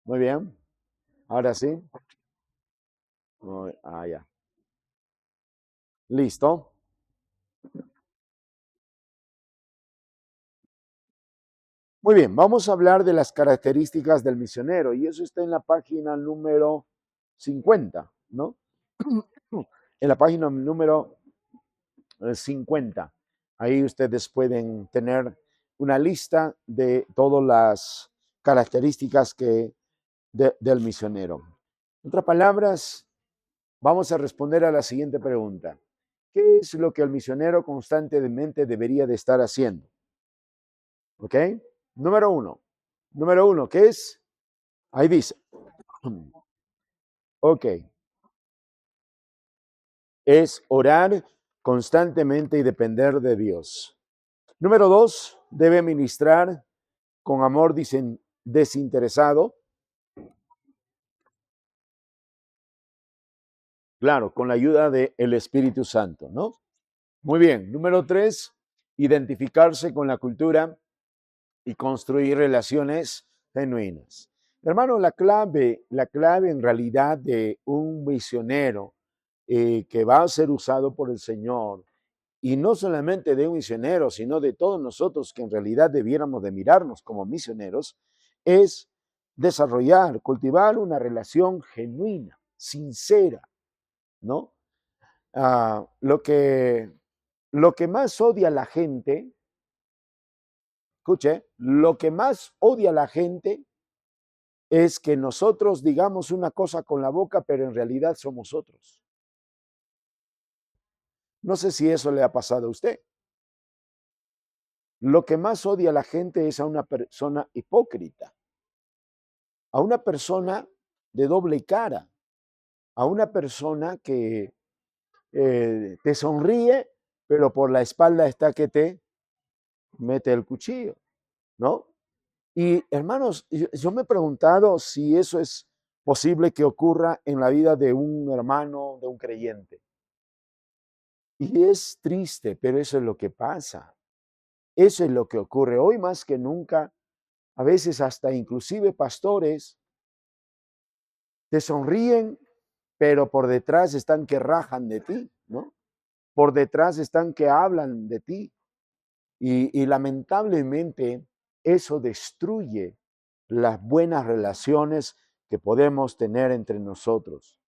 Muy bien. Ahora sí. Ya. Listo. Muy bien, vamos a hablar de las características del misionero y eso está en la página número 50, ¿no? En la página número 50. Ahí ustedes pueden tener una lista de todas las características del misionero. En otras palabras, vamos a responder a la siguiente pregunta. ¿Qué es lo que el misionero constantemente debería de estar haciendo? ¿Ok? Número uno. Número uno, ¿qué es? Ahí dice. Ok, es orar constantemente y depender de Dios. Número dos, debe ministrar con amor desinteresado, claro, con la ayuda del Espíritu Santo, ¿no? Muy bien. Número tres, identificarse con la cultura y construir relaciones genuinas. Hermano, la clave en realidad de un misionero que va a ser usado por el Señor, y no solamente de un misionero, sino de todos nosotros que en realidad debiéramos de mirarnos como misioneros, es desarrollar, cultivar una relación genuina, sincera, ¿no? Lo que más odia a la gente, escuche, lo que más odia a la gente es que nosotros digamos una cosa con la boca, pero en realidad somos otros. No sé si eso le ha pasado a usted. Lo que más odia a la gente es a una persona hipócrita, a una persona de doble cara, a una persona que te sonríe, pero por la espalda está que te mete el cuchillo, ¿no? Y hermanos, yo me he preguntado si eso es posible que ocurra en la vida de un hermano, de un creyente. Y es triste, pero eso es lo que pasa. Eso es lo que ocurre hoy más que nunca. A veces hasta inclusive pastores te sonríen, pero por detrás están que rajan de ti, ¿no? Por detrás están que hablan de ti. Y lamentablemente eso destruye las buenas relaciones que podemos tener entre nosotros.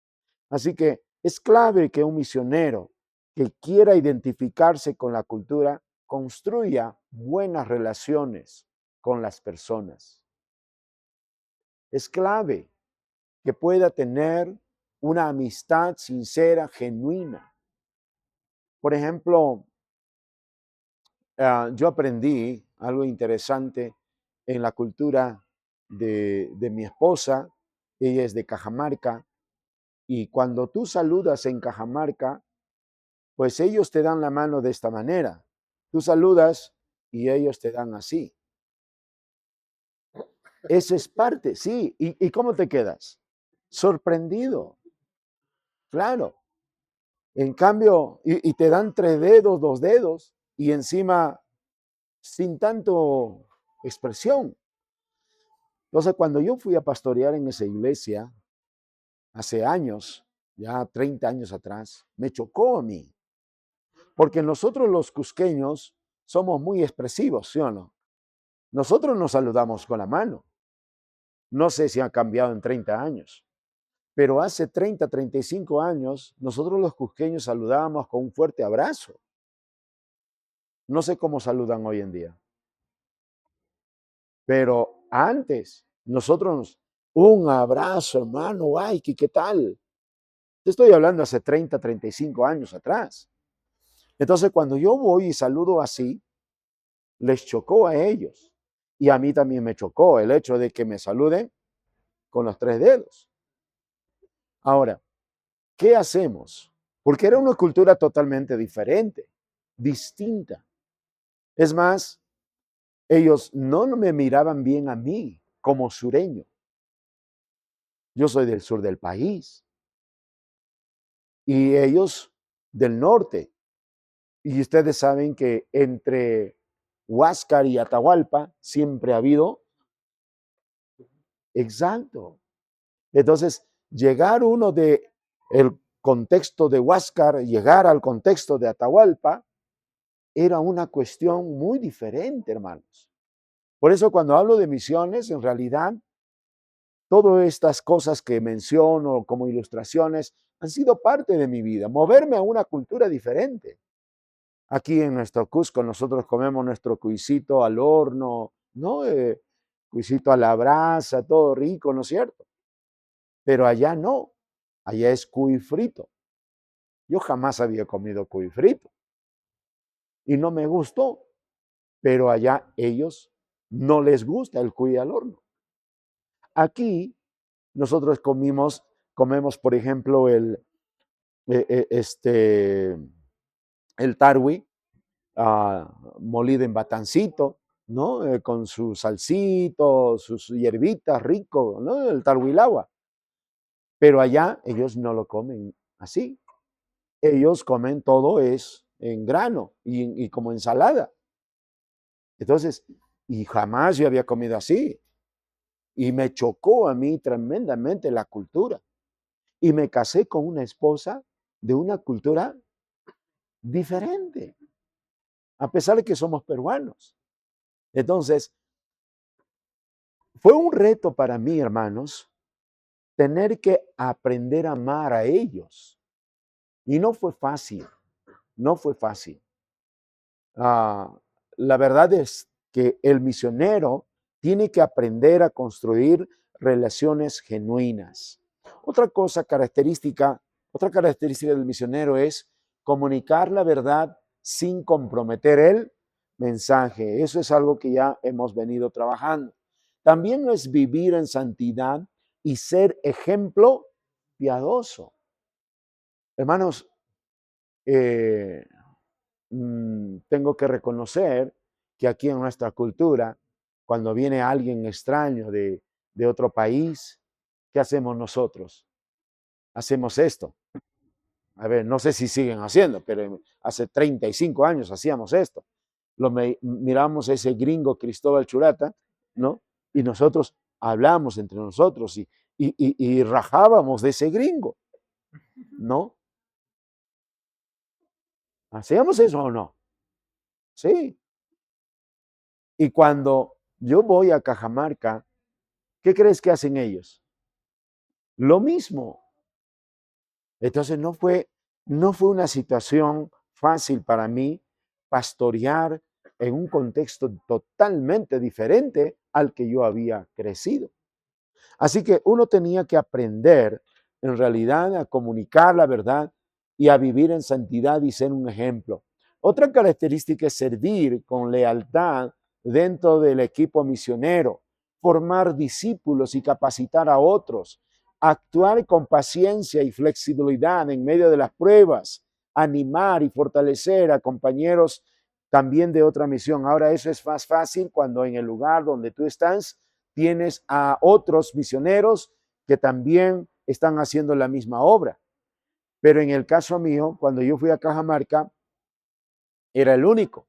Así que es clave que un misionero que quiera identificarse con la cultura construya buenas relaciones con las personas. Es clave que pueda tener una amistad sincera, genuina. Por ejemplo, yo aprendí algo interesante en la cultura de mi esposa. Ella es de Cajamarca, y cuando tú saludas en Cajamarca, pues ellos te dan la mano de esta manera. Tú saludas y ellos te dan así. Eso es parte, sí. ¿Y cómo te quedas? Sorprendido, claro. En cambio, y te dan 3 dedos, 2 dedos, y encima sin tanto expresión. Entonces, cuando yo fui a pastorear en esa iglesia, hace años, ya 30 años atrás, me chocó a mí, porque nosotros los cusqueños somos muy expresivos, ¿sí o no? Nosotros nos saludamos con la mano. No sé si ha cambiado en 30 años, pero hace 30, 35 años, nosotros los cusqueños saludábamos con un fuerte abrazo. No sé cómo saludan hoy en día, pero antes, nosotros, un abrazo, hermano, ay, ¿qué tal? Te estoy hablando hace 30, 35 años atrás. Entonces, cuando yo voy y saludo así, les chocó a ellos. Y a mí también me chocó el hecho de que me saluden con los 3 dedos. Ahora, ¿qué hacemos? Porque era una cultura totalmente diferente, distinta. Es más, ellos no me miraban bien a mí como sureño. Yo soy del sur del país y ellos del norte. Y ustedes saben que entre Huáscar y Atahualpa siempre ha habido Exacto. Entonces, llegar uno de el contexto de Huáscar, llegar al contexto de Atahualpa, era una cuestión muy diferente, hermanos. Por eso cuando hablo de misiones, en realidad, todas estas cosas que menciono como ilustraciones han sido parte de mi vida, moverme a una cultura diferente. Aquí en nuestro Cusco nosotros comemos nuestro cuisito al horno, ¿no? Cuisito a la brasa, todo rico, ¿no es cierto? Pero allá no, allá es cuy frito. Yo jamás había comido cuy frito y no me gustó, pero allá ellos no les gusta el cuy al horno. Aquí nosotros comemos, por ejemplo, el tarwi molido en batancito, ¿no? Con su salsito, sus hierbitas, rico, ¿no? El tarhuilagua. Pero allá ellos no lo comen así. Ellos comen todo es en grano y como ensalada. Entonces, y jamás yo había comido así. Y me chocó a mí tremendamente la cultura. Y me casé con una esposa de una cultura diferente, a pesar de que somos peruanos. Entonces, fue un reto para mí, hermanos, tener que aprender a amar a ellos. Y no fue fácil, no fue fácil. La verdad es que el misionero tiene que aprender a construir relaciones genuinas. Otra característica del misionero es comunicar la verdad sin comprometer el mensaje. Eso es algo que ya hemos venido trabajando. También es vivir en santidad y ser ejemplo piadoso. Hermanos, tengo que reconocer que aquí en nuestra cultura, cuando viene alguien extraño de otro país, ¿qué hacemos nosotros? Hacemos esto. A ver, no sé si siguen haciendo, pero hace 35 años hacíamos esto. Miramos a ese gringo Cristóbal Churata, ¿no? Y nosotros hablamos entre nosotros y rajábamos de ese gringo, ¿no? ¿Hacíamos eso o no? Sí. Y cuando yo voy a Cajamarca, ¿qué crees que hacen ellos? Lo mismo. Entonces no fue una situación fácil para mí pastorear en un contexto totalmente diferente al que yo había crecido. Así que uno tenía que aprender en realidad a comunicar la verdad y a vivir en santidad y ser un ejemplo. Otra característica es servir con lealtad dentro del equipo misionero, formar discípulos y capacitar a otros, actuar con paciencia y flexibilidad en medio de las pruebas, animar y fortalecer a compañeros también de otra misión. Ahora eso es más fácil cuando en el lugar donde tú estás tienes a otros misioneros que también están haciendo la misma obra. Pero en el caso mío, cuando yo fui a Cajamarca, era el único.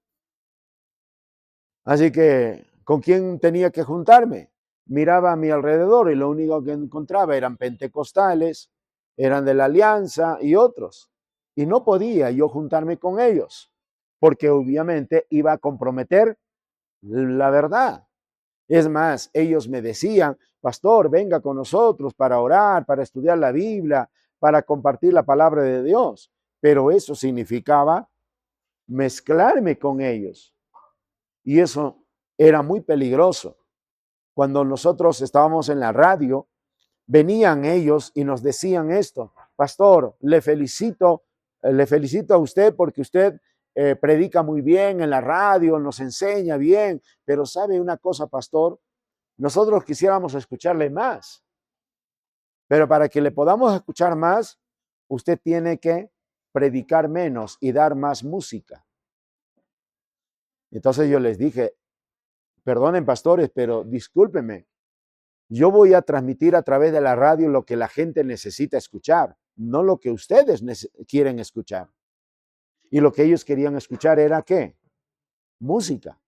Así que, ¿con quién tenía que juntarme? Miraba a mi alrededor y lo único que encontraba eran pentecostales, eran de la Alianza y otros. Y no podía yo juntarme con ellos, porque obviamente iba a comprometer la verdad. Es más, ellos me decían, pastor, venga con nosotros para orar, para estudiar la Biblia, para compartir la palabra de Dios. Pero eso significaba mezclarme con ellos. Y eso era muy peligroso. Cuando nosotros estábamos en la radio, venían ellos y nos decían esto, pastor, le felicito a usted porque usted predica muy bien en la radio, nos enseña bien, pero ¿sabe una cosa, pastor? Nosotros quisiéramos escucharle más, pero para que le podamos escuchar más, usted tiene que predicar menos y dar más música. Entonces yo les dije, perdonen pastores, pero discúlpenme, yo voy a transmitir a través de la radio lo que la gente necesita escuchar, no lo que ustedes quieren escuchar. Y lo que ellos querían escuchar era ¿qué? Música.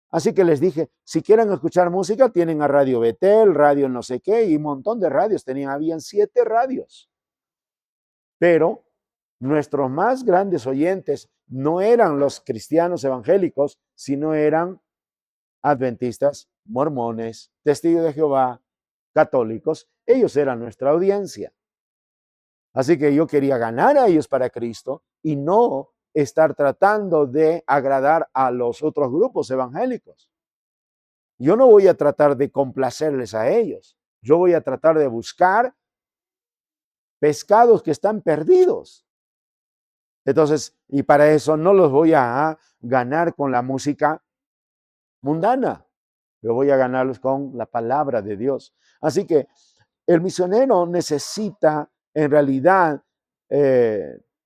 Así que les dije, si quieren escuchar música, tienen a Radio Betel, Radio no sé qué, y un montón de radios. Habían 7 radios. Pero nuestros más grandes oyentes no eran los cristianos evangélicos, sino eran adventistas, mormones, testigos de Jehová, católicos. Ellos eran nuestra audiencia. Así que yo quería ganar a ellos para Cristo y no estar tratando de agradar a los otros grupos evangélicos. Yo no voy a tratar de complacerles a ellos. Yo voy a tratar de buscar pescados que están perdidos. Entonces, y para eso no los voy a ganar con la música mundana. Yo voy a ganarlos con la palabra de Dios. Así que el misionero necesita en realidad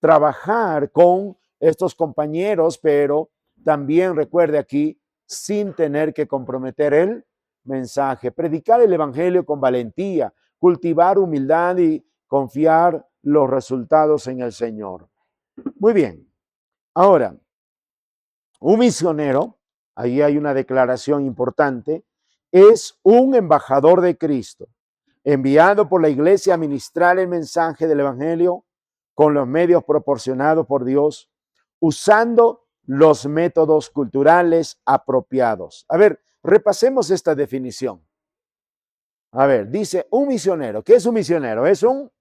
trabajar con estos compañeros, pero también recuerde aquí, sin tener que comprometer el mensaje. Predicar el evangelio con valentía, cultivar humildad y confiar los resultados en el Señor. Muy bien. Ahora, un misionero, ahí hay una declaración importante, es un embajador de Cristo, enviado por la iglesia a ministrar el mensaje del evangelio con los medios proporcionados por Dios, usando los métodos culturales apropiados. A ver, repasemos esta definición. A ver, dice un misionero. ¿Qué es un misionero? Es un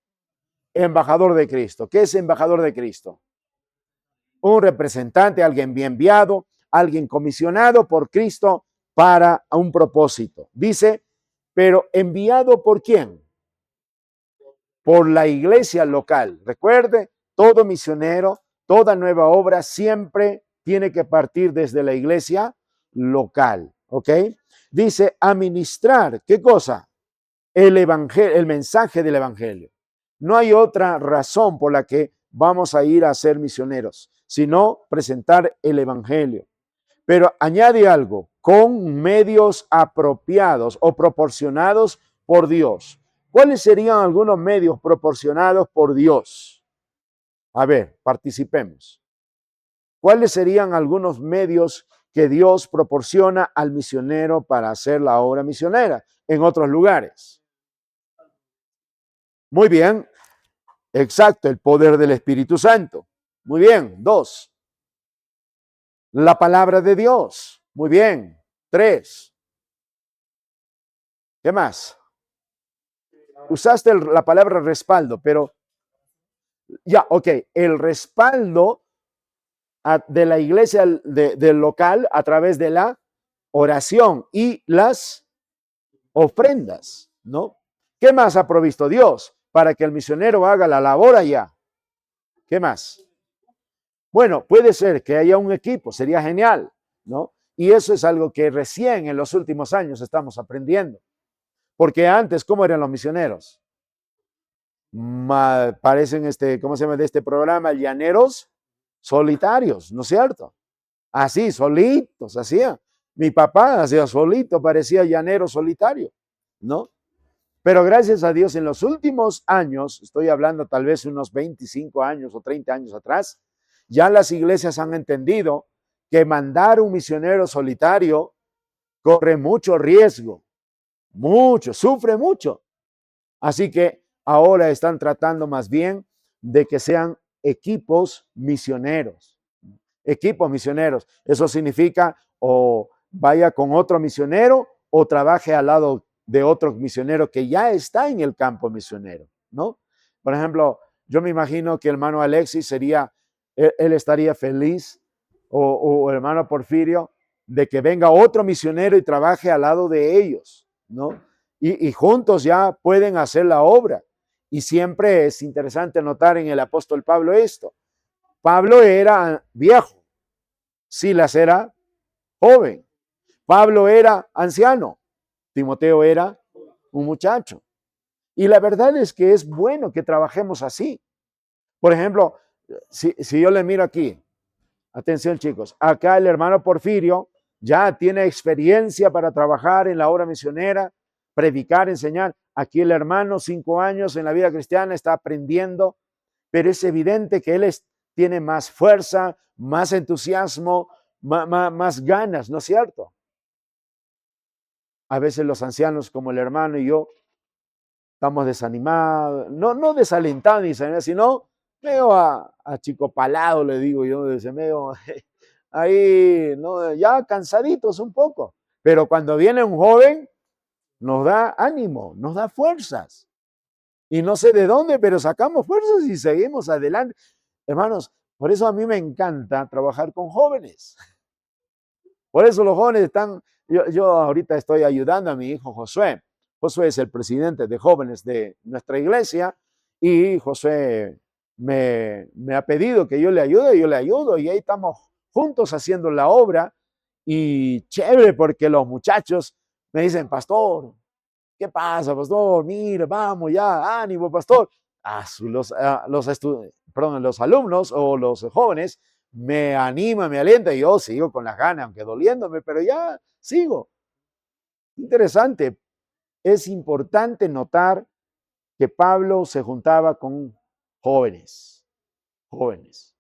embajador de Cristo. ¿Qué es embajador de Cristo? Un representante, alguien bien enviado, alguien comisionado por Cristo para un propósito. Dice, pero enviado ¿por quién? Por la iglesia local. Recuerde, todo misionero, toda nueva obra siempre tiene que partir desde la iglesia local, ¿ok? Dice, administrar, ¿qué cosa? El evangelio, el mensaje del evangelio. No hay otra razón por la que vamos a ir a ser misioneros, sino presentar el evangelio. Pero añade algo, con medios apropiados o proporcionados por Dios. ¿Cuáles serían algunos medios proporcionados por Dios? A ver, participemos. ¿Cuáles serían algunos medios que Dios proporciona al misionero para hacer la obra misionera en otros lugares? Muy bien, exacto, el poder del Espíritu Santo. Muy bien, 2. La palabra de Dios. Muy bien, 3. ¿Qué más? Usaste la palabra respaldo, pero ya, ok, el respaldo de la iglesia del local a través de la oración y las ofrendas, ¿no? ¿Qué más ha provisto Dios para que el misionero haga la labor allá? ¿Qué más? Bueno, puede ser que haya un equipo, sería genial, ¿no? Y eso es algo que recién en los últimos años estamos aprendiendo. Porque antes, ¿cómo eran los misioneros? Parecen, ¿cómo se llama de este programa? Llaneros solitarios, ¿no es cierto? Así, solitos, hacía. Mi papá hacía solito, parecía llanero solitario, ¿no? Pero gracias a Dios, en los últimos años, estoy hablando tal vez unos 25 años o 30 años atrás, ya las iglesias han entendido que mandar un misionero solitario corre mucho riesgo, sufre mucho. Así que ahora están tratando más bien de que sean equipos misioneros. Equipos misioneros. Eso significa o vaya con otro misionero o trabaje al lado de otro misionero que ya está en el campo misionero, ¿no? Por ejemplo, yo me imagino que el hermano Alexis sería, él estaría feliz, o el hermano Porfirio, de que venga otro misionero y trabaje al lado de ellos, ¿no? Y juntos ya pueden hacer la obra. Y siempre es interesante notar en el apóstol Pablo esto. Pablo era viejo, Silas era joven, Pablo era anciano, Timoteo era un muchacho. Y la verdad es que es bueno que trabajemos así. Por ejemplo, si yo le miro aquí, atención chicos, acá el hermano Porfirio ya tiene experiencia para trabajar en la obra misionera, predicar, enseñar. Aquí el hermano, 5 años en la vida cristiana, está aprendiendo, pero es evidente que él tiene más fuerza, más entusiasmo, más ganas, ¿no es cierto? a veces los ancianos como el hermano y yo estamos desanimados, no desalentados ni desanimados, sino medio achicopalado, le digo yo, desde medio ahí, ¿no? Ya cansaditos un poco. Pero cuando viene un joven, nos da ánimo, nos da fuerzas. Y no sé de dónde, pero sacamos fuerzas y seguimos adelante. Hermanos, por eso a mí me encanta trabajar con jóvenes. Por eso los jóvenes están, yo ahorita estoy ayudando a mi hijo Josué. Josué es el presidente de jóvenes de nuestra iglesia y Josué me ha pedido que yo le ayude, y yo le ayudo y ahí estamos juntos haciendo la obra y chévere porque los muchachos me dicen, pastor, ¿qué pasa, pastor? Mira, vamos ya, ánimo, pastor. Los alumnos o los jóvenes me anima, me alienta y yo sigo con las ganas, aunque doliéndome, pero ya sigo. Interesante. Es importante notar que Pablo se juntaba con jóvenes.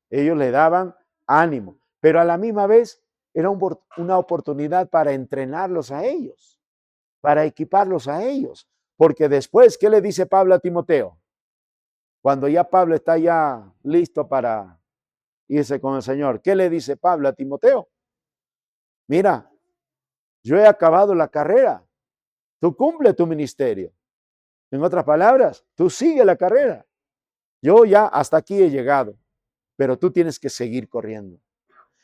Ellos le daban ánimo, pero a la misma vez era una oportunidad para entrenarlos a ellos, para equiparlos a ellos. Porque después, ¿qué le dice Pablo a Timoteo? Cuando ya Pablo está ya listo para irse con el Señor, ¿qué le dice Pablo a Timoteo? Mira, yo he acabado la carrera, tú cumple tu ministerio. En otras palabras, tú sigue la carrera. Yo ya hasta aquí he llegado, pero tú tienes que seguir corriendo.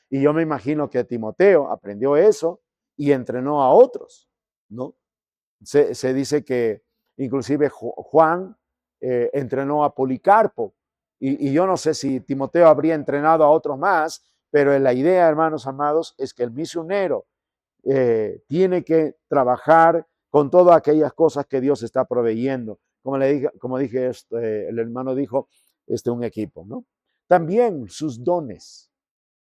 Y yo me imagino que Timoteo aprendió eso y entrenó a otros, ¿no? Se dice que inclusive Juan entrenó a Policarpo y yo no sé si Timoteo habría entrenado a otros más, pero la idea, hermanos amados, es que el misionero tiene que trabajar con todas aquellas cosas que Dios está proveyendo. Como dije, el hermano dijo, un equipo, ¿no? También sus dones,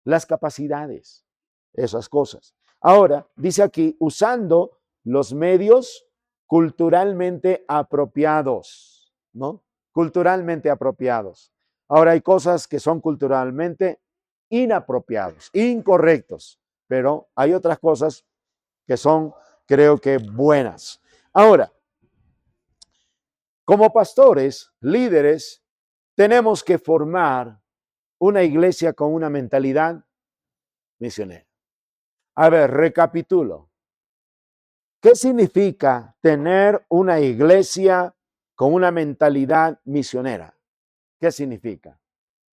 las capacidades, esas cosas. Ahora, dice aquí, usando los medios culturalmente apropiados, ¿no? Culturalmente apropiados. Ahora hay cosas que son culturalmente inapropiados, incorrectos, pero hay otras cosas que son, creo que, buenas. Ahora, como pastores, líderes, tenemos que formar una iglesia con una mentalidad misionera. A ver, recapitulo. ¿Qué significa tener una iglesia con una mentalidad misionera? ¿Qué significa?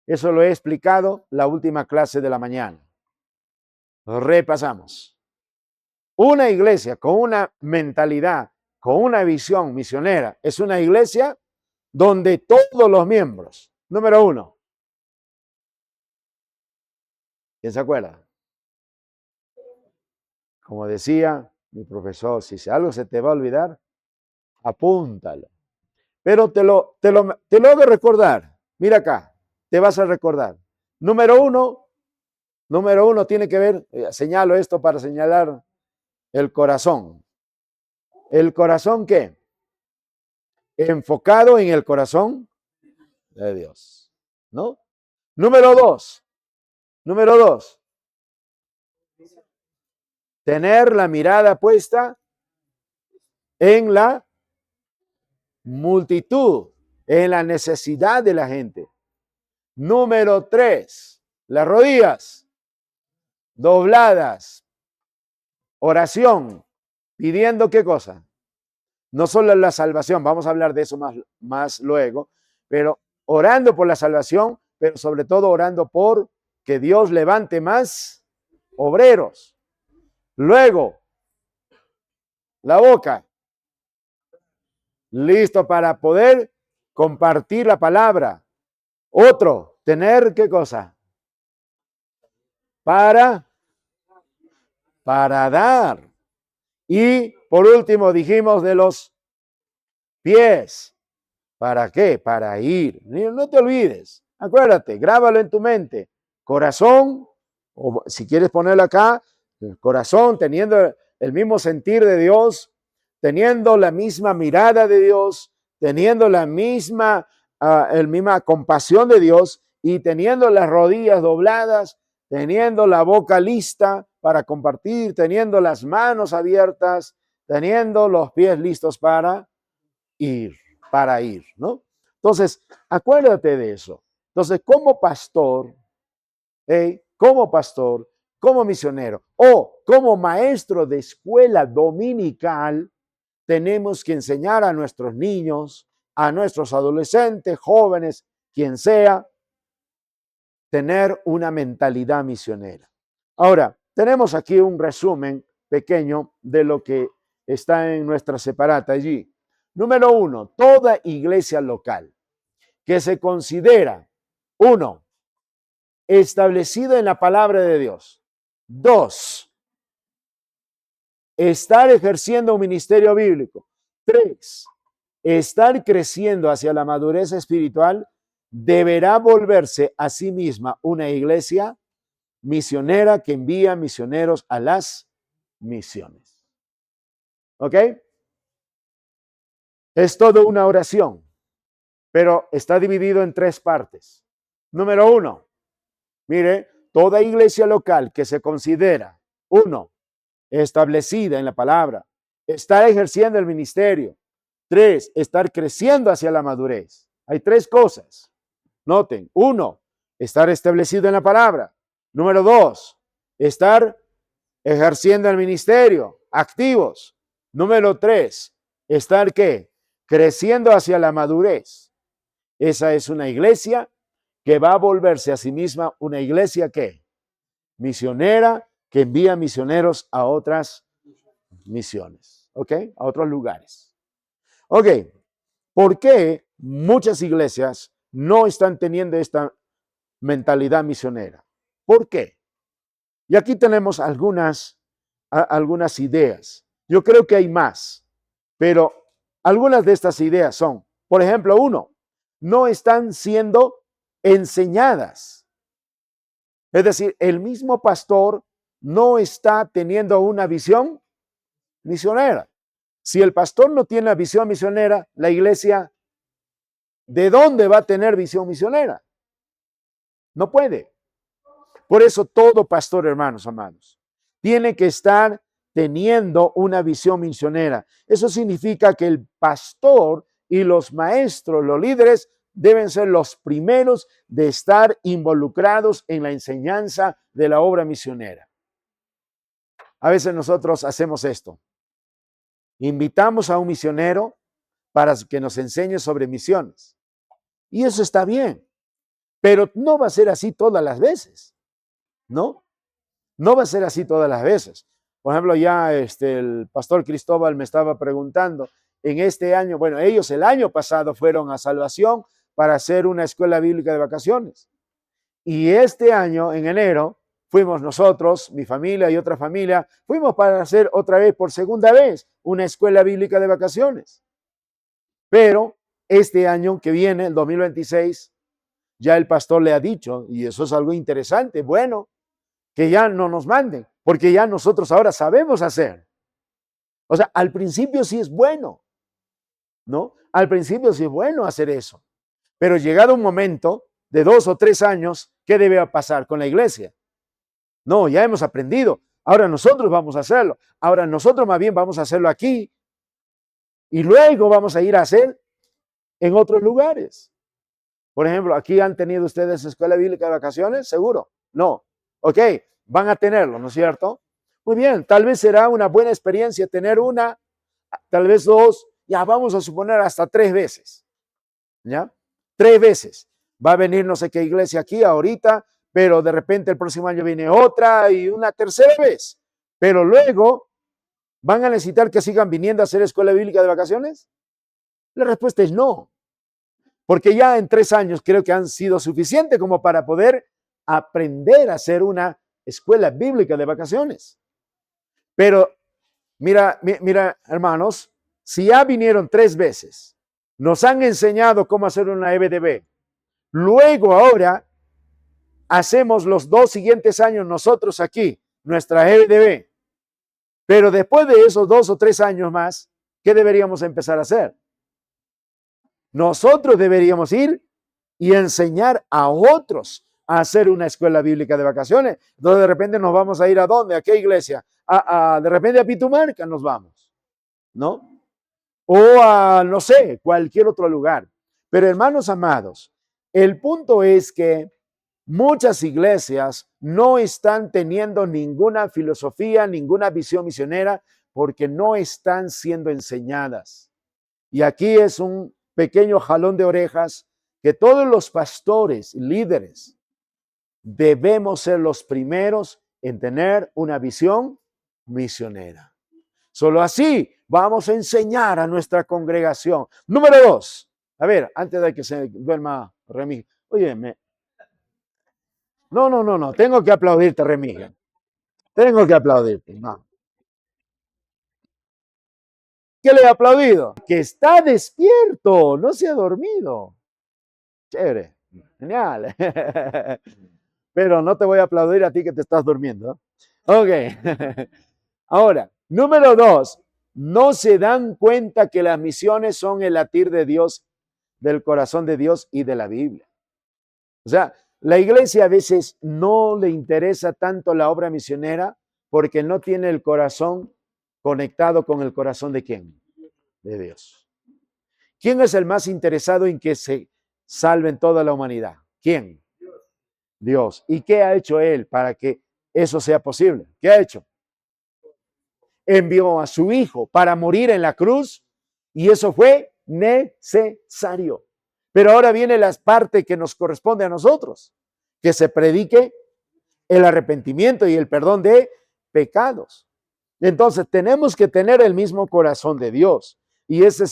Eso lo he explicado la última clase de la mañana. Repasamos. Una iglesia con una mentalidad, con una visión misionera, es una iglesia donde todos los miembros, número uno, ¿quién se acuerda? Como decía mi profesor, si algo se te va a olvidar, apúntalo. Pero te lo hago recordar. Mira acá, te vas a recordar. Número uno tiene que ver, señalo esto para señalar el corazón. ¿El corazón qué? Enfocado en el corazón de Dios, ¿no? Número dos, tener la mirada puesta en la multitud, en la necesidad de la gente. Número 3, las rodillas dobladas, oración, pidiendo ¿qué cosa? No solo la salvación, vamos a hablar de eso más luego, pero orando por la salvación, pero sobre todo orando por que Dios levante más obreros. Luego, la boca, listo para poder compartir la palabra. Otro, tener ¿qué cosa? Para dar. Y por último dijimos de los pies. ¿Para qué? Para ir. No te olvides. Acuérdate, grábalo en tu mente. Corazón, o si quieres ponerlo acá, corazón teniendo el mismo sentir de Dios, teniendo la misma mirada de Dios, teniendo la misma compasión de Dios y teniendo las rodillas dobladas, teniendo la boca lista para compartir, teniendo las manos abiertas, teniendo los pies listos para ir, ¿no? Entonces, acuérdate de eso. Entonces, como pastor, como misionero o como maestro de escuela dominical, tenemos que enseñar a nuestros niños, a nuestros adolescentes, jóvenes, quien sea, tener una mentalidad misionera. Ahora, tenemos aquí un resumen pequeño de lo que está en nuestra separata allí. Número 1, toda iglesia local que se considera, 1, establecida en la palabra de Dios. 2, estar ejerciendo un ministerio bíblico. 3, estar creciendo hacia la madurez espiritual, deberá volverse a sí misma una iglesia misionera que envía misioneros a las misiones. ¿Ok? Es todo una oración, pero está dividido en 3 partes. Número 1, mire, toda iglesia local que se considera, 1, establecida en la palabra, estar ejerciendo el ministerio. 3, estar creciendo hacia la madurez. Hay 3 cosas. Noten, 1, estar establecido en la palabra. Número 2, estar ejerciendo el ministerio, activos. Número 3, estar ¿qué? Creciendo hacia la madurez. Esa es una iglesia que va a volverse a sí misma una iglesia ¿qué? Misionera, que envía misioneros a otras misiones, ¿ok? A otros lugares. Ok, ¿por qué muchas iglesias no están teniendo esta mentalidad misionera? ¿Por qué? Y aquí tenemos algunas ideas. Yo creo que hay más, pero algunas de estas ideas son, por ejemplo, 1, no están siendo enseñadas. Es decir, el mismo pastor no está teniendo una visión misionera. Si el pastor no tiene la visión misionera, la iglesia, ¿de dónde va a tener visión misionera? No puede. Por eso todo pastor, hermanos amados, tiene que estar teniendo una visión misionera. Eso significa que el pastor y los maestros, los líderes, deben ser los primeros de estar involucrados en la enseñanza de la obra misionera. A veces nosotros hacemos esto. Invitamos a un misionero para que nos enseñe sobre misiones. Y eso está bien, pero no va a ser así todas las veces, ¿no? No va a ser así todas las veces. Por ejemplo, ya el pastor Cristóbal me estaba preguntando, en este año, bueno, ellos el año pasado fueron a Salvación para hacer una escuela bíblica de vacaciones. Y este año, en enero, fuimos nosotros, mi familia y otra familia, fuimos para hacer otra vez, por segunda vez, una escuela bíblica de vacaciones. Pero este año que viene, el 2026, ya el pastor le ha dicho, y eso es algo interesante, bueno, que ya no nos manden, porque ya nosotros ahora sabemos hacer. O sea, al principio sí es bueno, ¿no? Al principio sí es bueno hacer eso. Pero llegado un momento de 2 o 3 años, ¿qué debe pasar con la iglesia? No, ya hemos aprendido. Ahora nosotros vamos a hacerlo. Ahora nosotros más bien vamos a hacerlo aquí. Y luego vamos a ir a hacer en otros lugares. Por ejemplo, ¿aquí han tenido ustedes escuela bíblica de vacaciones? ¿Seguro? No. Ok, van a tenerlo, ¿no es cierto? Muy bien, tal vez será una buena experiencia tener una, tal vez 2, ya vamos a suponer hasta 3 veces. ¿Ya? 3 veces. Va a venir no sé qué iglesia aquí ahorita, pero de repente el próximo año viene otra y una tercera vez. Pero luego, ¿van a necesitar que sigan viniendo a hacer escuela bíblica de vacaciones? La respuesta es no. Porque ya en 3 años creo que han sido suficientes como para poder aprender a hacer una escuela bíblica de vacaciones. Pero mira, hermanos, si ya vinieron 3 veces, nos han enseñado cómo hacer una EBDB, luego ahora hacemos los 2 siguientes años nosotros aquí, nuestra EBDB, pero después de esos 2 o 3 años más, ¿qué deberíamos empezar a hacer? Nosotros deberíamos ir y enseñar a otros a hacer una escuela bíblica de vacaciones. Entonces de repente nos vamos a ir ¿a dónde? ¿A qué iglesia? De repente a Pitumarca nos vamos. ¿no? O a, no sé, cualquier otro lugar. Pero hermanos amados, el punto es que muchas iglesias no están teniendo ninguna filosofía, ninguna visión misionera, porque no están siendo enseñadas. Y aquí es un pequeño jalón de orejas que todos los pastores y líderes debemos ser los primeros en tener una visión misionera. Solo así vamos a enseñar a nuestra congregación. Número 2. A ver, antes de que se duerma Remi. Oye, no. Tengo que aplaudirte, Remi. Tengo que aplaudirte. No. ¿Qué le he aplaudido? Que está despierto, no se ha dormido. Chévere, genial. Pero no te voy a aplaudir a ti que te estás durmiendo. Ok. Ahora, número 2, no se dan cuenta que las misiones son el latir de Dios, del corazón de Dios y de la Biblia. O sea, la iglesia a veces no le interesa tanto la obra misionera porque no tiene el corazón conectado con el corazón de ¿quién? De Dios. ¿Quién es el más interesado en que se salven toda la humanidad? ¿Quién? Dios. ¿Y qué ha hecho Él para que eso sea posible? ¿Qué ha hecho? Envió a su Hijo para morir en la cruz y eso fue necesario. Pero ahora viene la parte que nos corresponde a nosotros, que se predique el arrepentimiento y el perdón de pecados. Entonces tenemos que tener el mismo corazón de Dios y esa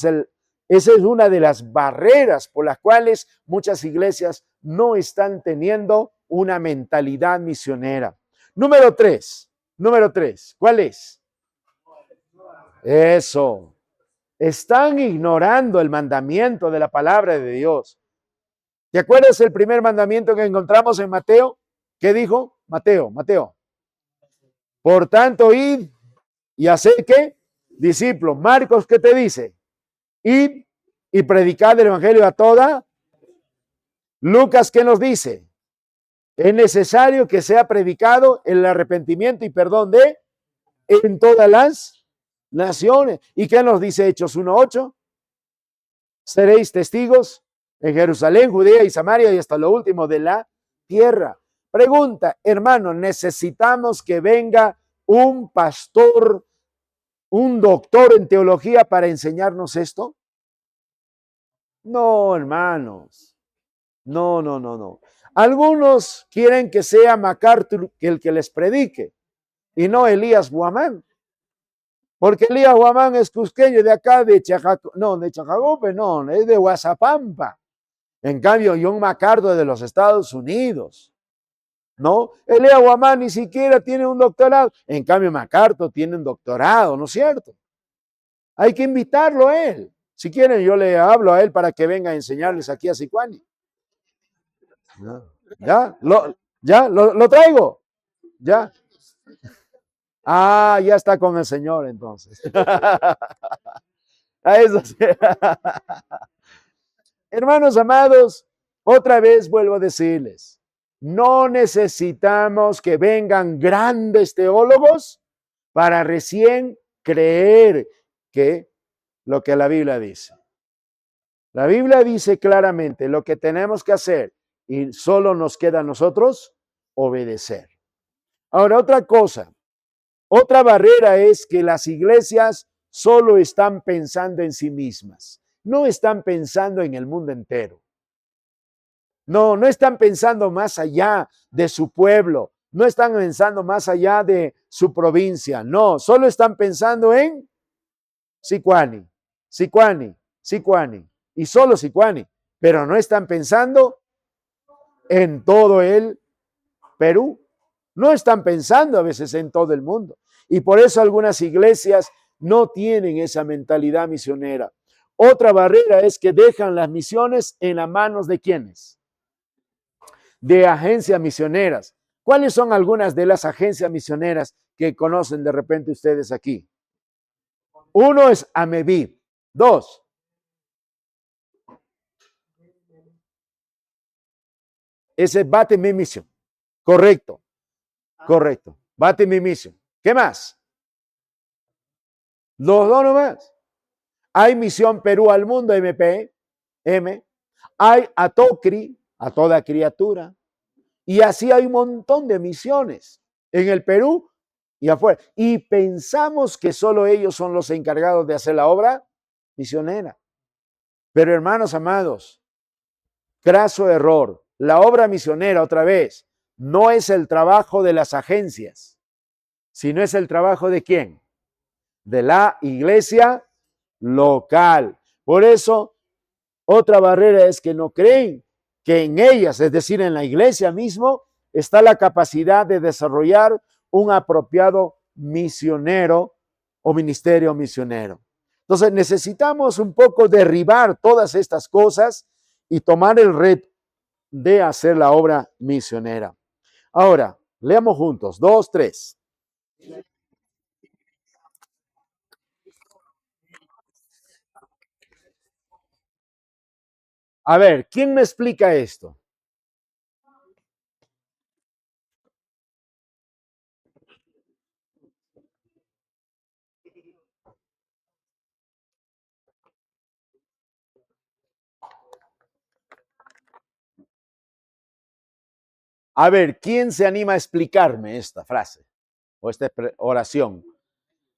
es una de las barreras por las cuales muchas iglesias no están teniendo una mentalidad misionera. Número 3, ¿cuál es? Eso. Están ignorando el mandamiento de la palabra de Dios. ¿Te acuerdas el primer mandamiento que encontramos en Mateo? ¿Qué dijo? Mateo. Por tanto, id y haced ¿qué? Discípulos. Marcos, ¿qué te dice? Id y predicad el evangelio a toda. Lucas, ¿qué nos dice? Es necesario que sea predicado el arrepentimiento y perdón de en todas las naciones. ¿Y qué nos dice Hechos 1:8? Seréis testigos en Jerusalén, Judea y Samaria y hasta lo último de la tierra. Pregunta, hermano, ¿necesitamos que venga un pastor, un doctor en teología para enseñarnos esto? No, hermanos. No. Algunos quieren que sea MacArthur el que les predique y no Elías Guamán. Porque Elías Guamán es cusqueño de acá, de Chajagope, no, es de Guasapampa. En cambio, John MacArthur de los Estados Unidos, ¿no? Elías Guamán ni siquiera tiene un doctorado. En cambio, MacArthur tiene un doctorado, ¿no es cierto? Hay que invitarlo a él. Si quieren, yo le hablo a él para que venga a enseñarles aquí a Sicuani. ¿Lo traigo? ¿Ya? Ah, ya está con el Señor entonces. A eso sí. Hermanos amados, otra vez vuelvo a decirles, no necesitamos que vengan grandes teólogos para recién creer que lo que la Biblia dice. La Biblia dice claramente lo que tenemos que hacer y solo nos queda a nosotros obedecer. Ahora, otra cosa, otra barrera es que las iglesias solo están pensando en sí mismas, no están pensando en el mundo entero. No están pensando más allá de su pueblo, no están pensando más allá de su provincia, no, solo están pensando en Sicuani y solo Sicuani, pero no están pensando en todo el Perú, no están pensando a veces en todo el mundo. Y por eso algunas iglesias no tienen esa mentalidad misionera. Otra barrera es que dejan las misiones en las manos de ¿quiénes? De agencias misioneras. ¿Cuáles son algunas de las agencias misioneras que conocen de repente ustedes aquí? Uno es Ameviv. 2. Ese es Bate Mi Mission. Correcto. Bate Mi Mission. ¿Qué más? Los dos nomás. Hay Misión Perú al Mundo, M. Hay a Tocri, a toda criatura. Y así hay un montón de misiones en el Perú y afuera. Y pensamos que solo ellos son los encargados de hacer la obra misionera. Pero hermanos amados, craso error. La obra misionera, otra vez, no es el trabajo de las agencias, sino es el trabajo de ¿quién? De la iglesia local. Por eso, otra barrera es que no creen que en ellas, es decir, en la iglesia mismo, está la capacidad de desarrollar un apropiado misionero o ministerio misionero. Entonces necesitamos un poco derribar todas estas cosas y tomar el reto de hacer la obra misionera. Ahora, leamos juntos, 2, 3. A ver, ¿quién me explica esto? A ver, ¿quién se anima a explicarme esta frase o esta oración,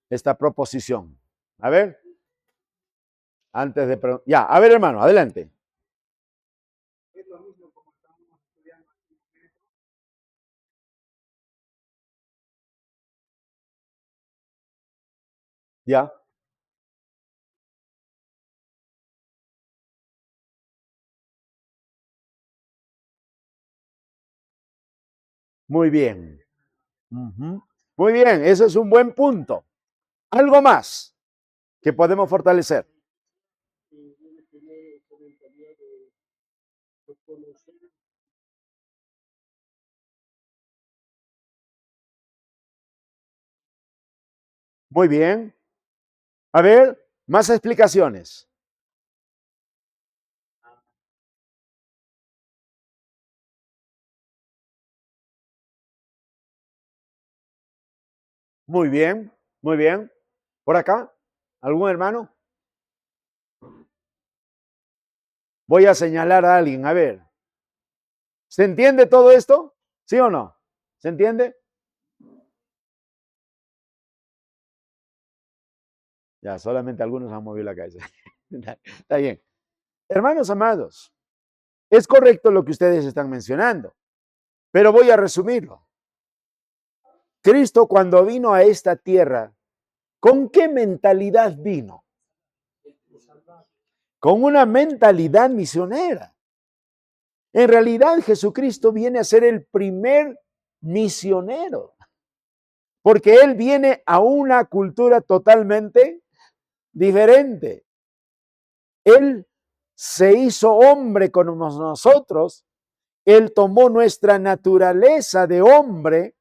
esta proposición? A ver, antes de... Ya, a ver, hermano, adelante. Ya, muy bien. Ujú. Muy bien, ese es un buen punto. Algo más que podemos fortalecer. Muy bien. A ver, más explicaciones. Muy bien, muy bien. ¿Por acá? ¿Algún hermano? Voy a señalar a alguien. A ver, ¿se entiende todo esto? ¿Sí o no? ¿Se entiende? Ya, solamente algunos han movido la cabeza. Está bien. Hermanos amados, es correcto lo que ustedes están mencionando, pero voy a resumirlo. Cristo cuando vino a esta tierra, ¿con qué mentalidad vino? Con una mentalidad misionera. En realidad Jesucristo viene a ser el primer misionero, porque Él viene a una cultura totalmente diferente. Él se hizo hombre como nosotros, Él tomó nuestra naturaleza de hombre.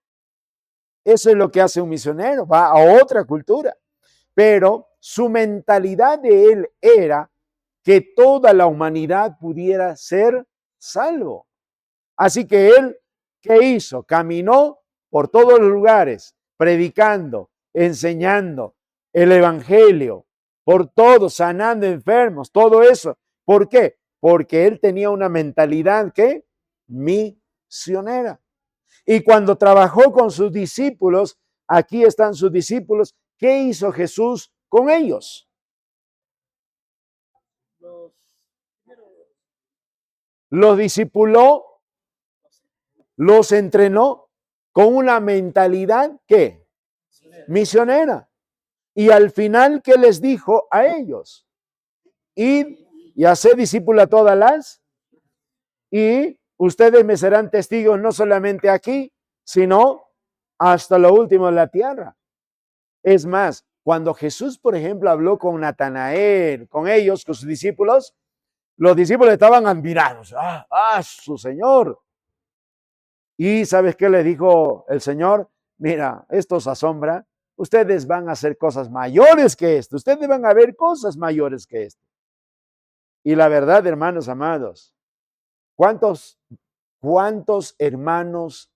Eso es lo que hace un misionero, va a otra cultura. Pero su mentalidad de él era que toda la humanidad pudiera ser salvo. Así que él, ¿qué hizo? Caminó por todos los lugares, predicando, enseñando el evangelio, por todo, sanando enfermos, todo eso. ¿Por qué? Porque él tenía una mentalidad que misionera. Y cuando trabajó con sus discípulos, aquí están sus discípulos, ¿qué hizo Jesús con ellos? Los discipuló, los entrenó con una mentalidad ¿qué? Misionera. Y al final, ¿qué les dijo a ellos? Id y haced discípulos a todas las, y ustedes me serán testigos no solamente aquí, sino hasta lo último de la tierra. Es más, cuando Jesús, por ejemplo, habló con Natanael, con ellos, con sus discípulos, los discípulos estaban admirados. Su Señor. Y ¿sabes qué le dijo el Señor? Mira, esto os asombra. Ustedes van a hacer cosas mayores que esto. Ustedes van a ver cosas mayores que esto. Y la verdad, hermanos amados, ¿cuántos hermanos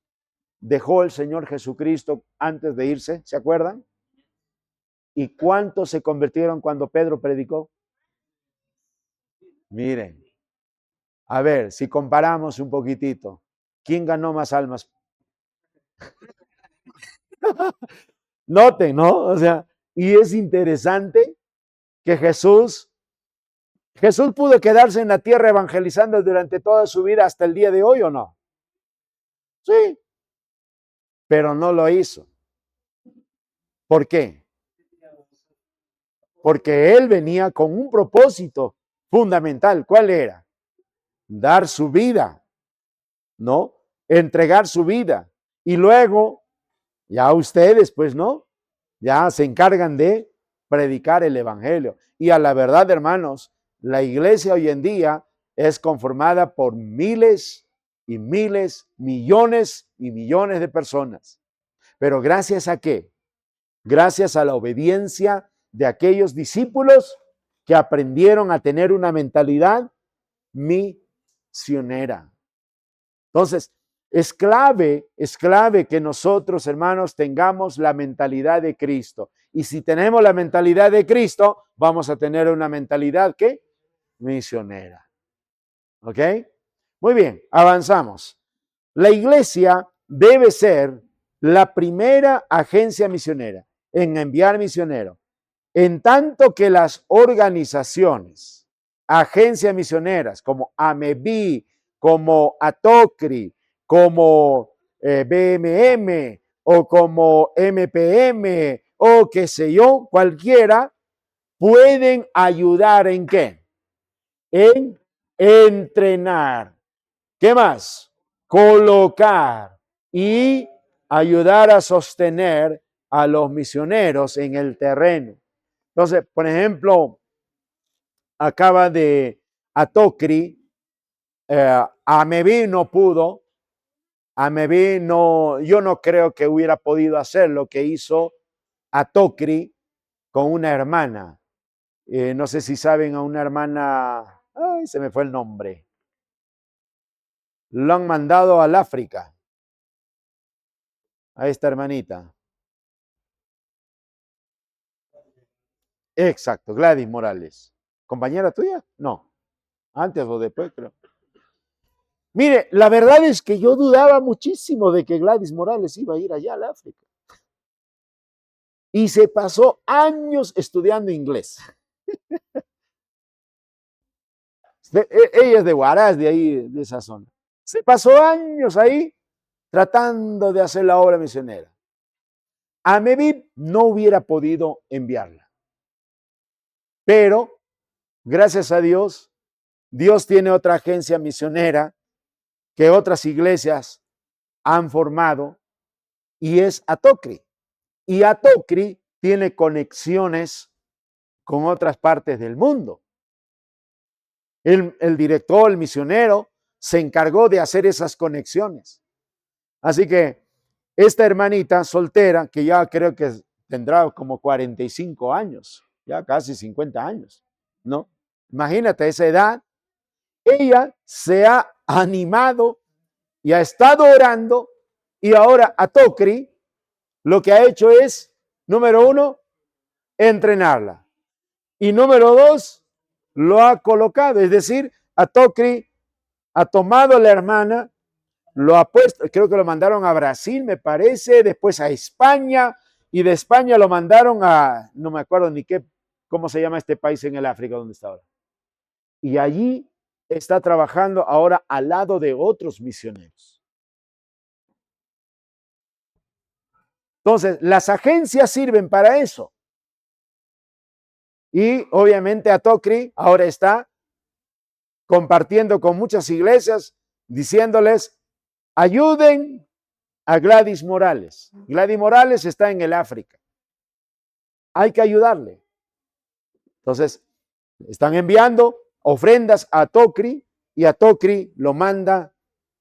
dejó el Señor Jesucristo antes de irse? ¿Se acuerdan? ¿Y cuántos se convirtieron cuando Pedro predicó? Miren, a ver, si comparamos un poquitito, ¿quién ganó más almas? Noten, ¿no? O sea, y es interesante que Jesús pudo quedarse en la tierra evangelizando durante toda su vida hasta el día de hoy, ¿o no? Sí, pero no lo hizo. ¿Por qué? Porque él venía con un propósito fundamental. ¿Cuál era? Dar su vida, ¿no? Entregar su vida. Y luego, ya ustedes, pues, ¿no? Ya se encargan de predicar el evangelio. Y a la verdad, hermanos, la iglesia hoy en día es conformada por miles y miles, millones y millones de personas. Pero ¿gracias a qué? Gracias a la obediencia de aquellos discípulos que aprendieron a tener una mentalidad misionera. Entonces, es clave que nosotros, hermanos, tengamos la mentalidad de Cristo. Y si tenemos la mentalidad de Cristo, vamos a tener una mentalidad, ¿qué? Misionera. ¿Ok? Muy bien, avanzamos. La iglesia debe ser la primera agencia misionera en enviar misioneros. En tanto que las organizaciones, agencias misioneras como AMEBI, como ATOCRI, como BMM o como MPM o qué sé yo, cualquiera, pueden ayudar en qué? En entrenar. ¿Qué más? Colocar y ayudar a sostener a los misioneros en el terreno. Entonces, por ejemplo, acaba de Atocri, Ameví no pudo, Ameví no, yo no creo que hubiera podido hacer lo que hizo Atocri con una hermana. No sé si saben a una hermana, ay, se me fue el nombre. Lo han mandado al África, a esta hermanita. Exacto, Gladys Morales. ¿Compañera tuya? No. Antes o después, creo. Mire, la verdad es que yo dudaba muchísimo de que Gladys Morales iba a ir allá al África. Y se pasó años estudiando inglés. Ella es de Huaraz, de ahí, de esa zona. Se pasó años ahí tratando de hacer la obra misionera. A Mevib no hubiera podido enviarla. Pero, gracias a Dios, Dios tiene otra agencia misionera que otras iglesias han formado y es Atocri. Y Atocri tiene conexiones con otras partes del mundo. El director, el misionero, se encargó de hacer esas conexiones. Así que esta hermanita soltera, que ya creo que tendrá como 45 años, ya casi 50 años, ¿no? Imagínate esa edad, ella se ha animado y ha estado orando y ahora Atocri lo que ha hecho es, número uno, entrenarla. Y número dos, lo ha colocado. Es decir, Atocri ha tomado a la hermana, lo ha puesto, creo que lo mandaron a Brasil, me parece, después a España, y de España lo mandaron a, no me acuerdo ni qué, cómo se llama este país en el África donde está ahora. Y allí está trabajando ahora al lado de otros misioneros. Entonces, las agencias sirven para eso. Y obviamente Atocri ahora está compartiendo con muchas iglesias, diciéndoles, ayuden a Gladys Morales. Gladys Morales está en el África. Hay que ayudarle. Entonces, están enviando ofrendas a Atocri y Atocri lo manda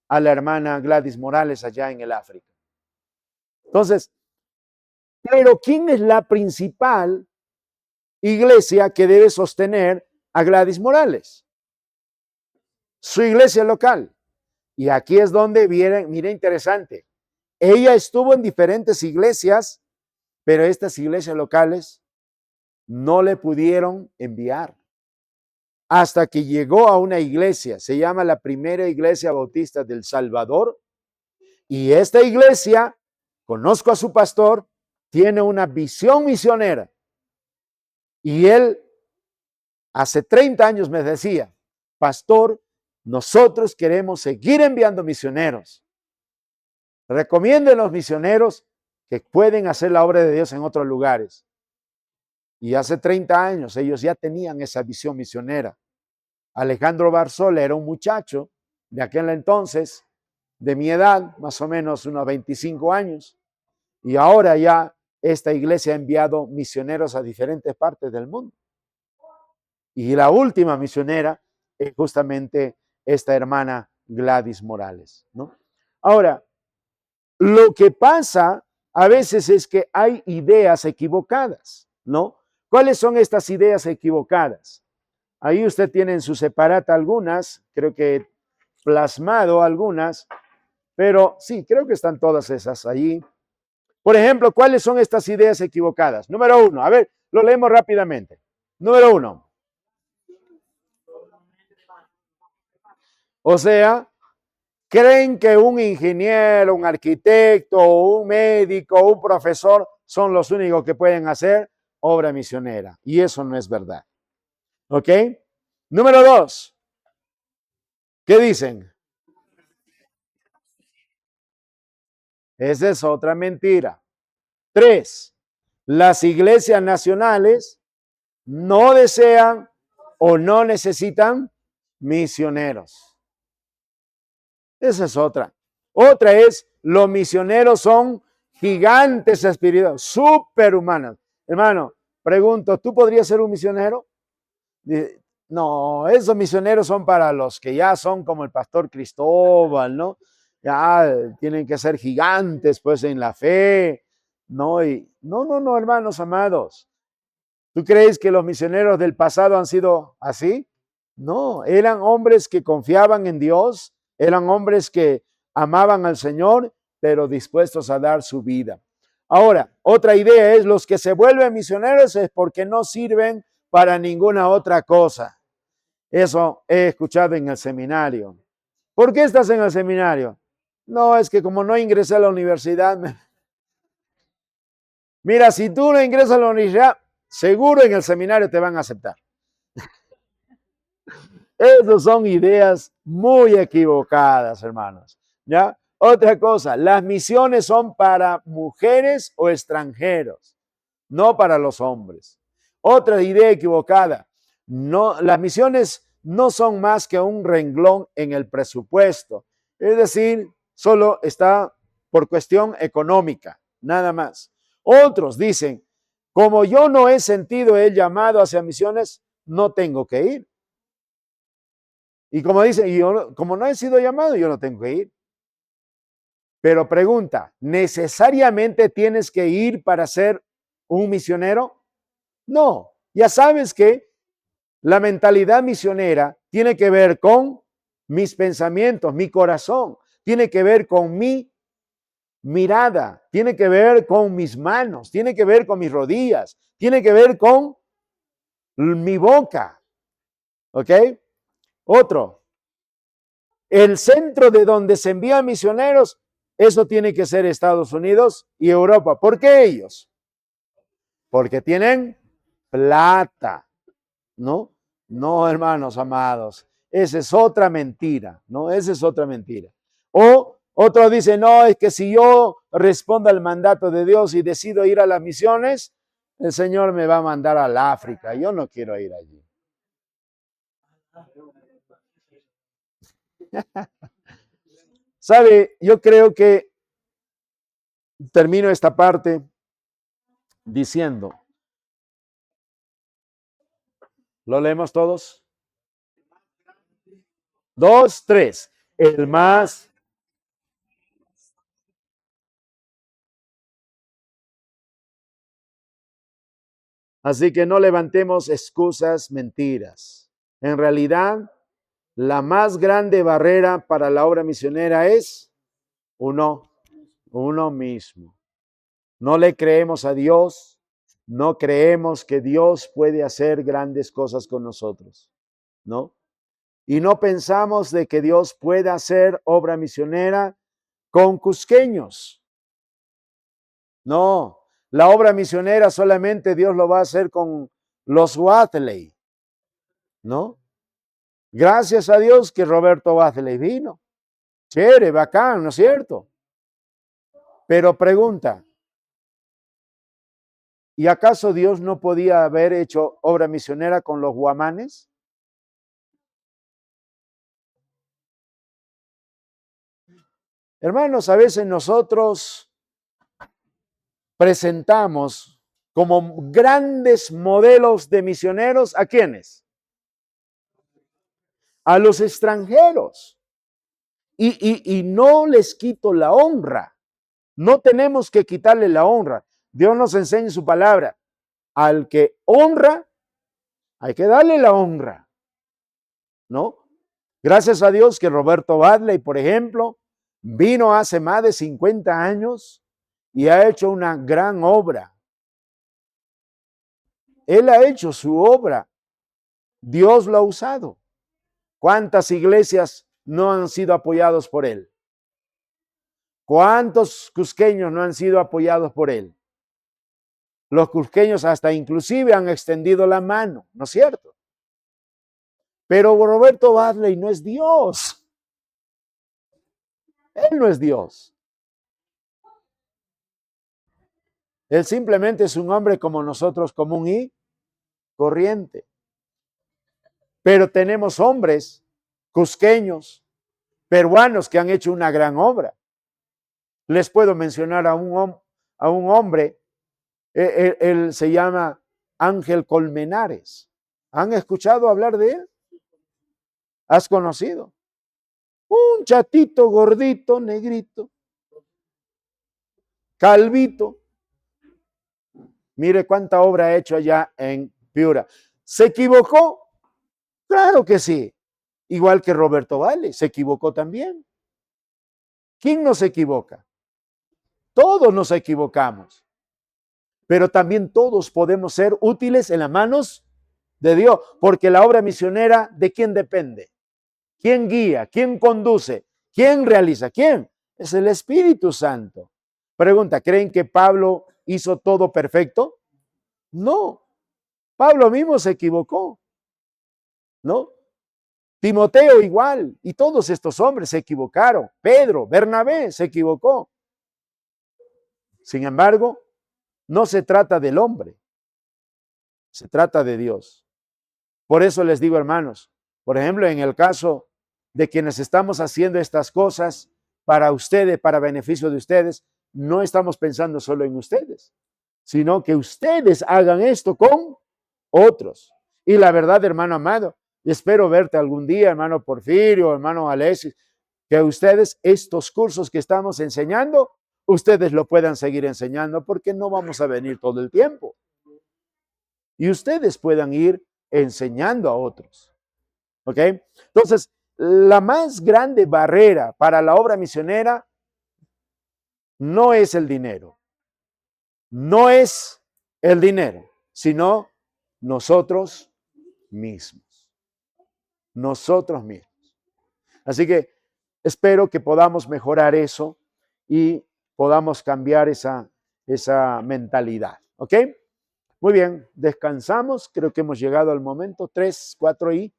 a la hermana Gladys Morales allá en el África. Entonces, pero ¿quién es la principal iglesia que debe sostener a Gladys Morales? Su iglesia local. Y aquí es donde viene, mira, interesante. Ella estuvo en diferentes iglesias, pero estas iglesias locales no le pudieron enviar. Hasta que llegó a una iglesia, se llama la Primera Iglesia Bautista del Salvador, y esta iglesia, conozco a su pastor, tiene una visión misionera. Y él hace 30 años me decía, pastor, nosotros queremos seguir enviando misioneros. Recomienden los misioneros que pueden hacer la obra de Dios en otros lugares. Y hace 30 años ellos ya tenían esa visión misionera. Alejandro Barzola era un muchacho de aquel entonces, de mi edad, más o menos unos 25 años. Y ahora ya esta iglesia ha enviado misioneros a diferentes partes del mundo. Y la última misionera es justamente esta hermana Gladys Morales, ¿no? Ahora, lo que pasa a veces es que hay ideas equivocadas, ¿no? ¿Cuáles son estas ideas equivocadas? Ahí usted tiene en su separata algunas, creo que plasmado algunas, pero sí, creo que están todas esas allí. Por ejemplo, ¿cuáles son estas ideas equivocadas? Número uno, a ver, lo leemos rápidamente. Número uno. O sea, creen que un ingeniero, un arquitecto, un médico, un profesor son los únicos que pueden hacer obra misionera. Y eso no es verdad. ¿Ok? Número dos. ¿Qué dicen? Esa es otra mentira. Tres. Las iglesias nacionales no desean o no necesitan misioneros. Esa es otra. Otra es, los misioneros son gigantes espirituales, superhumanos. Hermano, pregunto, ¿tú podrías ser un misionero? No, esos misioneros son para los que ya son como el pastor Cristóbal, ¿no? Ya tienen que ser gigantes, pues, en la fe, ¿no? Y no, hermanos amados. ¿Tú crees que los misioneros del pasado han sido así? No, eran hombres que confiaban en Dios, eran hombres que amaban al Señor, pero dispuestos a dar su vida. Ahora, otra idea es los que se vuelven misioneros es porque no sirven para ninguna otra cosa. Eso he escuchado en el seminario. ¿Por qué estás en el seminario? No, es que como no ingresé a la universidad. Mira, si tú no ingresas a la universidad, seguro en el seminario te van a aceptar. Esas son ideas muy equivocadas, hermanos. ¿Ya? Otra cosa, las misiones son para mujeres o extranjeros, no para los hombres. Otra idea equivocada, no, las misiones no son más que un renglón en el presupuesto. Es decir, solo está por cuestión económica, nada más. Otros dicen, como yo no he sentido el llamado hacia misiones, no tengo que ir. Y como dice, yo, como no he sido llamado, yo no tengo que ir. Pero pregunta, ¿necesariamente tienes que ir para ser un misionero? No, ya sabes que la mentalidad misionera tiene que ver con mis pensamientos, mi corazón, tiene que ver con mi mirada, tiene que ver con mis manos, tiene que ver con mis rodillas, tiene que ver con mi boca. ¿Ok? Otro, el centro de donde se envían misioneros, eso tiene que ser Estados Unidos y Europa. ¿Por qué ellos? Porque tienen plata, ¿no? No, hermanos amados, esa es otra mentira, ¿no? Esa es otra mentira. O otro dice, no, es que si yo respondo al mandato de Dios y decido ir a las misiones, el Señor me va a mandar al África. Yo no quiero ir allí. ¿Sabe? Yo creo que termino esta parte diciendo, ¿lo leemos todos? 2, 3. El más. Así que no levantemos excusas, mentiras. En realidad, la más grande barrera para la obra misionera es uno mismo. No le creemos a Dios, no creemos que Dios puede hacer grandes cosas con nosotros, ¿no? Y no pensamos de que Dios pueda hacer obra misionera con cusqueños. No, la obra misionera solamente Dios lo va a hacer con los Wadley, ¿no? Gracias a Dios que Roberto Wadley vino. Chévere, bacán, ¿no es cierto? Pero pregunta, ¿y acaso Dios no podía haber hecho obra misionera con los guamanes? Hermanos, a veces nosotros presentamos como grandes modelos de misioneros, ¿a quiénes? A los extranjeros. Y no les quito la honra. No tenemos que quitarle la honra. Dios nos enseña en su palabra. Al que honra, hay que darle la honra, ¿no? Gracias a Dios que Roberto Wadley, por ejemplo, vino hace más de 50 años y ha hecho una gran obra. Él ha hecho su obra. Dios lo ha usado. ¿Cuántas iglesias no han sido apoyados por él? ¿Cuántos cusqueños no han sido apoyados por él? Los cusqueños hasta inclusive han extendido la mano, ¿no es cierto? Pero Roberto Wadley no es Dios. Él no es Dios. Él simplemente es un hombre como nosotros, común y corriente. Pero tenemos hombres cusqueños, peruanos que han hecho una gran obra. Les puedo mencionar a un hombre, él se llama Ángel Colmenares. ¿Han escuchado hablar de él? ¿Has conocido? Un chatito gordito, negrito, calvito. Mire cuánta obra ha hecho allá en Piura. ¿Se equivocó? Claro que sí. Igual que Roberto Wadley, se equivocó también. ¿Quién no se equivoca? Todos nos equivocamos. Pero también todos podemos ser útiles en las manos de Dios, porque la obra misionera, ¿de quién depende? ¿Quién guía? ¿Quién conduce? ¿Quién realiza? ¿Quién? Es el Espíritu Santo. Pregunta, ¿creen que Pablo hizo todo perfecto? No. Pablo mismo se equivocó, ¿no? Timoteo igual, y todos estos hombres se equivocaron. Pedro, Bernabé se equivocó. Sin embargo, no se trata del hombre, se trata de Dios. Por eso les digo, hermanos, por ejemplo, en el caso de quienes estamos haciendo estas cosas para ustedes, para beneficio de ustedes, no estamos pensando solo en ustedes, sino que ustedes hagan esto con otros. Y la verdad, hermano amado, espero verte algún día, hermano Porfirio, hermano Alexis, que ustedes estos cursos que estamos enseñando, ustedes lo puedan seguir enseñando porque no vamos a venir todo el tiempo. Y ustedes puedan ir enseñando a otros. ¿Ok? Entonces, la más grande barrera para la obra misionera no es el dinero. No es el dinero, sino nosotros mismos. Nosotros mismos. Así que espero que podamos mejorar eso y podamos cambiar esa mentalidad. ¿Ok? Muy bien, descansamos. Creo que hemos llegado al momento 3, 4 y